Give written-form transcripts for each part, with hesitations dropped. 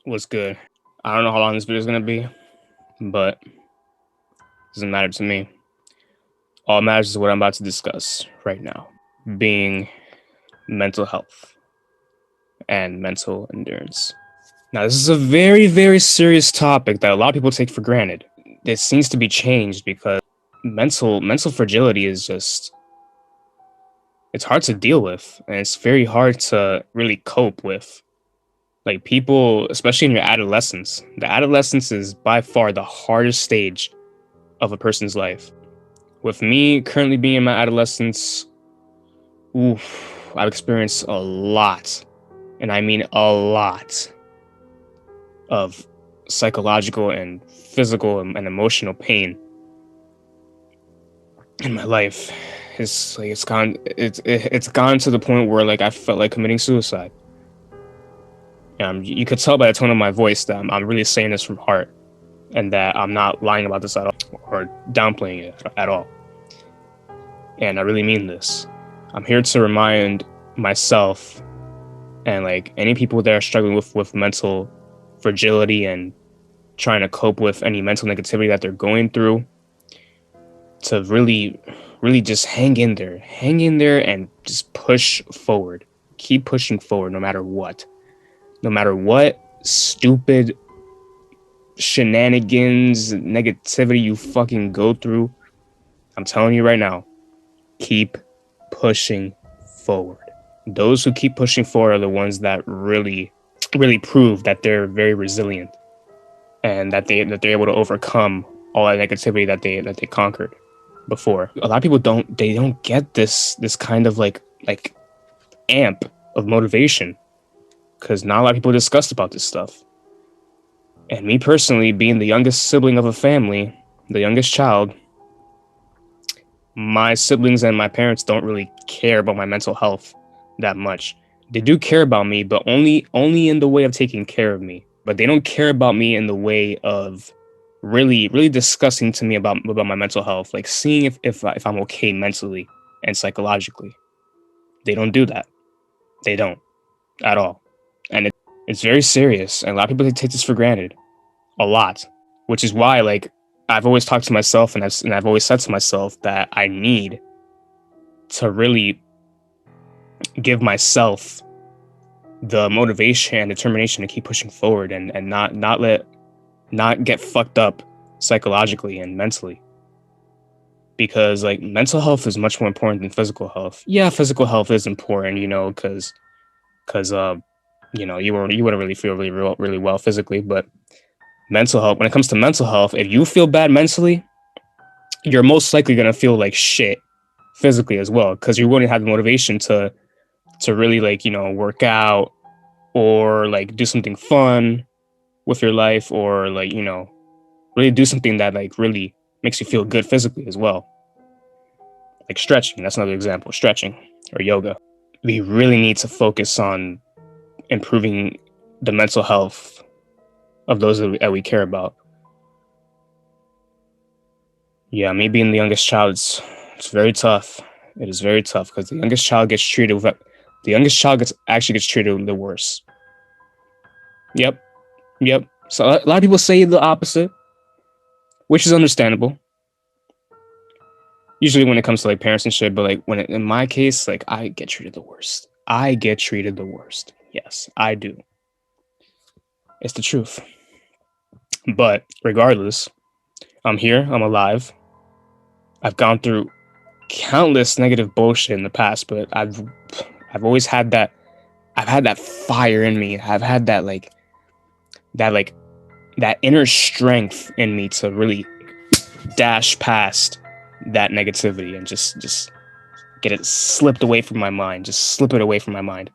What's good? I don't know how long this video is gonna be, but it doesn't matter to me. All that matters is what I'm about to discuss right now, being mental health and mental endurance. Now, this is a very, very serious topic that a lot of people take for granted. It seems to be changed because mental fragility is just, it's hard to deal with, and it's very hard to really cope with. Like, people, especially in your adolescence, the adolescence is by far the hardest stage of a person's life. With me currently being in my adolescence, I've experienced a lot, and I mean a lot, of psychological and physical and emotional pain in my life. It's gone to the point where like I felt like committing suicide. You could tell by the tone of my voice that I'm really saying this from heart, and that I'm not lying about this at all or downplaying it at all. And I really mean this. I'm here to remind myself and like any people that are struggling with mental fragility and trying to cope with any mental negativity that they're going through, to really just hang in there and just push forward. Keep pushing forward no matter what stupid shenanigans, negativity you fucking go through. I'm telling you right now, keep pushing forward. Those who keep pushing forward are the ones that really prove that they're very resilient and that they're able to overcome all that negativity that they conquered before. A lot of people don't get this kind of like amp of motivation, because not a lot of people discuss about this stuff. And me personally, being the youngest sibling of a family, the youngest child, my siblings and my parents don't really care about my mental health that much. They do care about me, but only in the way of taking care of me. But they don't care about me in the way of really discussing to me about my mental health, like seeing if I'm okay mentally and psychologically. They don't do that. They don't at all. And it's very serious. And a lot of people take this for granted a lot, which is why like I've always talked to myself and I've always said to myself that I need to really give myself the motivation and determination to keep pushing forward and not get fucked up psychologically and mentally. Because like mental health is much more important than physical health. Yeah, physical health is important, because you wouldn't really feel really well physically, but mental health, when it comes to mental health, if you feel bad mentally, you're most likely going to feel like shit physically as well, because you wouldn't have the motivation to really like work out or like do something fun with your life, or like really do something that like really makes you feel good physically as well, like stretching. That's another example, stretching or yoga. We really need to focus on improving the mental health of those that we care about. Yeah, me being the youngest child, it's very tough. It is very tough because the youngest child gets treated the worst. Yep. So a lot of people say the opposite, which is understandable. Usually when it comes to like parents and shit, but like in my case, like I get treated the worst. Yes, I do. It's the truth. But regardless, I'm here. I'm alive. I've gone through countless negative bullshit in the past, but I've always had that. I've had that fire in me. I've had that inner strength in me to really dash past that negativity and just get it slipped away from my mind. Just slip it away from my mind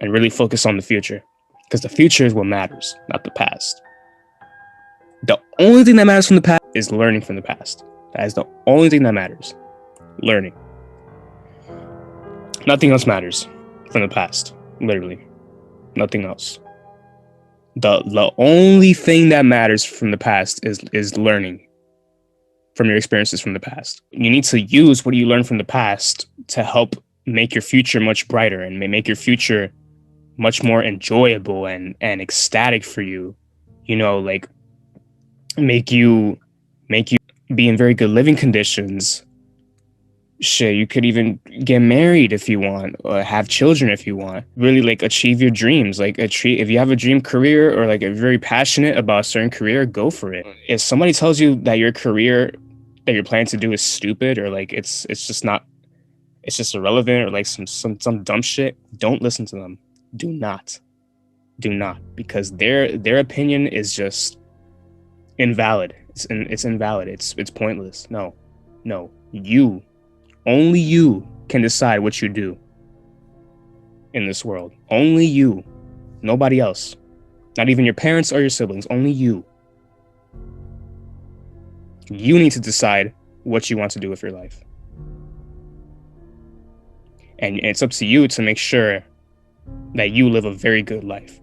and really focus on the future, because the future is what matters, not the past. The only thing that matters from the past is learning from the past. That is the only thing that matters. Learning. Nothing else matters from the past. Literally. Nothing else. The only thing that matters from the past is learning from your experiences from the past. You need to use what you learned from the past to help make your future much brighter and make your future much more enjoyable and ecstatic for you, you know, like make you be in very good living conditions. Shit, you could even get married if you want, or have children if you want. Really, like, achieve your dreams. Like, if you have a dream career, or like, if you're very passionate about a certain career, go for it. If somebody tells you that your career that you're planning to do is stupid, or like it's just not, it's just irrelevant, or like some dumb shit, don't listen to them. Do not, because their opinion is just invalid. It's invalid. It's pointless. No, you. Only you can decide what you do in this world. Only you. Nobody else. Not even your parents or your siblings. Only you. You need to decide what you want to do with your life. And it's up to you to make sure that you live a very good life.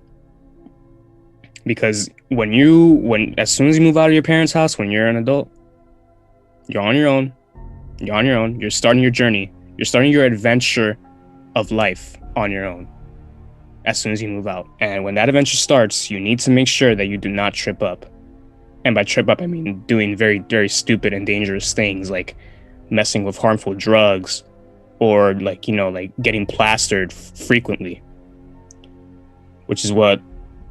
Because as soon as you move out of your parents' house, when you're an adult, you're on your own. You're starting your journey. You're starting your adventure of life on your own as soon as you move out. And when that adventure starts, you need to make sure that you do not trip up. And by trip up, I mean doing very, very stupid and dangerous things, like messing with harmful drugs, or like, you know, like getting plastered frequently, which is what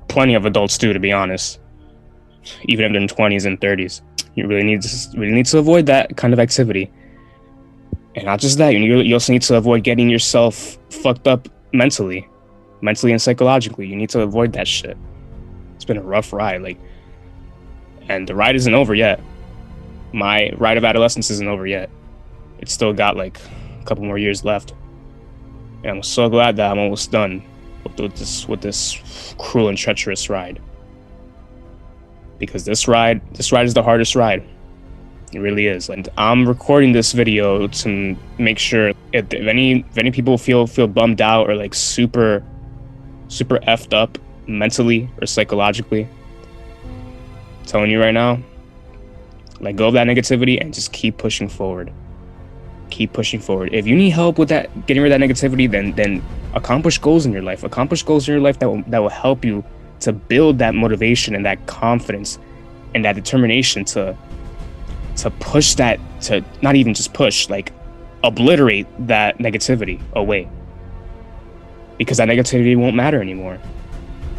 plenty of adults do, to be honest, even in their 20s and 30s. You really need to avoid that kind of activity. And not just that, you also need to avoid getting yourself fucked up mentally and psychologically. You need to avoid that shit. It's been a rough ride, and the ride isn't over yet. My ride of adolescence isn't over yet. It's still got like a couple more years left. And I'm so glad that I'm almost done with this cruel and treacherous ride. Because this ride is the hardest ride. It really is. And I'm recording this video to make sure if any people feel bummed out, or like super effed up mentally or psychologically, I'm telling you right now, let go of that negativity and just keep pushing forward. Keep pushing forward. If you need help with that, getting rid of that negativity, then accomplish goals in your life. Accomplish goals in your life that will help you to build that motivation and that confidence and that determination to push that, to not even just push, like obliterate that negativity away. Because that negativity won't matter anymore.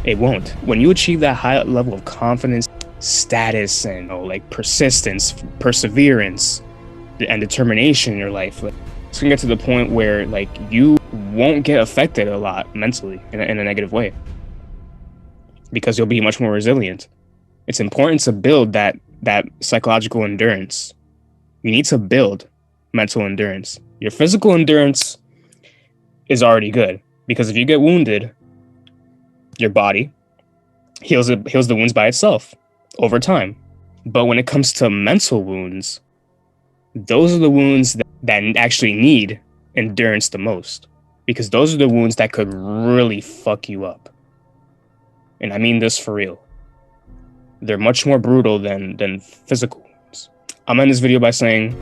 It won't. When you achieve that high level of confidence, status, and like persistence, perseverance, and determination in your life, like, it's gonna get to the point where like you won't get affected a lot mentally in a negative way, because you'll be much more resilient. It's important to build that psychological endurance. You need to build mental endurance. Your physical endurance is already good, because if you get wounded, your body heals the wounds by itself over time. But when it comes to mental wounds, those are the wounds that actually need endurance the most, because those are the wounds that could really fuck you up. And I mean this for real. They're much more brutal than physical wounds. I'm ending this video by saying,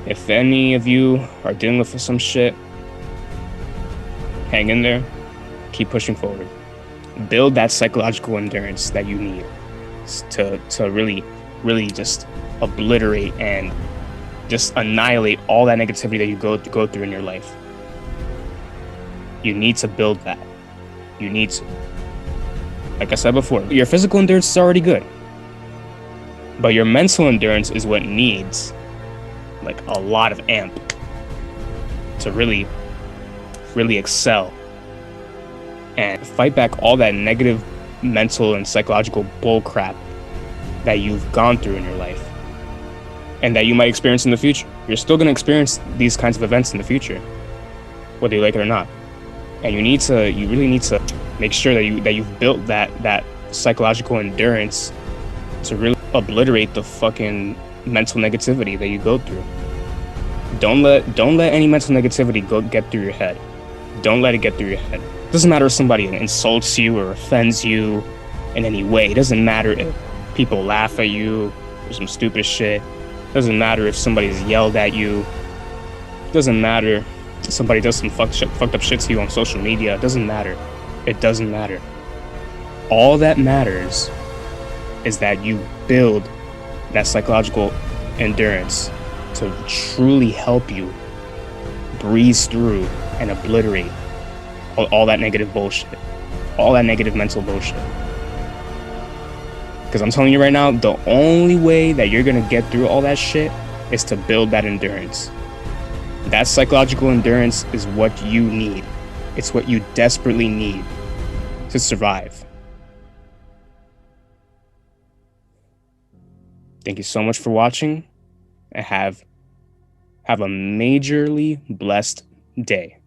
if any of you are dealing with some shit, hang in there, keep pushing forward. Build that psychological endurance that you need to really just obliterate and just annihilate all that negativity that you go through in your life. You need to build that. You need to. Like I said before, your physical endurance is already good, but your mental endurance is what needs like a lot of amp to really excel and fight back all that negative mental and psychological bullcrap that you've gone through in your life and that you might experience in the future. You're still going to experience these kinds of events in the future, whether you like it or not. And you really need to make sure that you've built that psychological endurance to really obliterate the fucking mental negativity that you go through. Don't let any mental negativity get through your head. Don't let it get through your head. It doesn't matter if somebody insults you or offends you in any way. It doesn't matter if people laugh at you or some stupid shit. It doesn't matter if somebody's yelled at you. It doesn't matter if somebody does some fucked up shit to you on social media. It doesn't matter. It doesn't matter. All that matters is that you build that psychological endurance to truly help you breeze through and obliterate all that negative bullshit, all that negative mental bullshit. Because I'm telling you right now, the only way that you're gonna get through all that shit is to build that endurance. That psychological endurance is what you need. It's what you desperately need to survive. Thank you so much for watching, and have a majorly blessed day.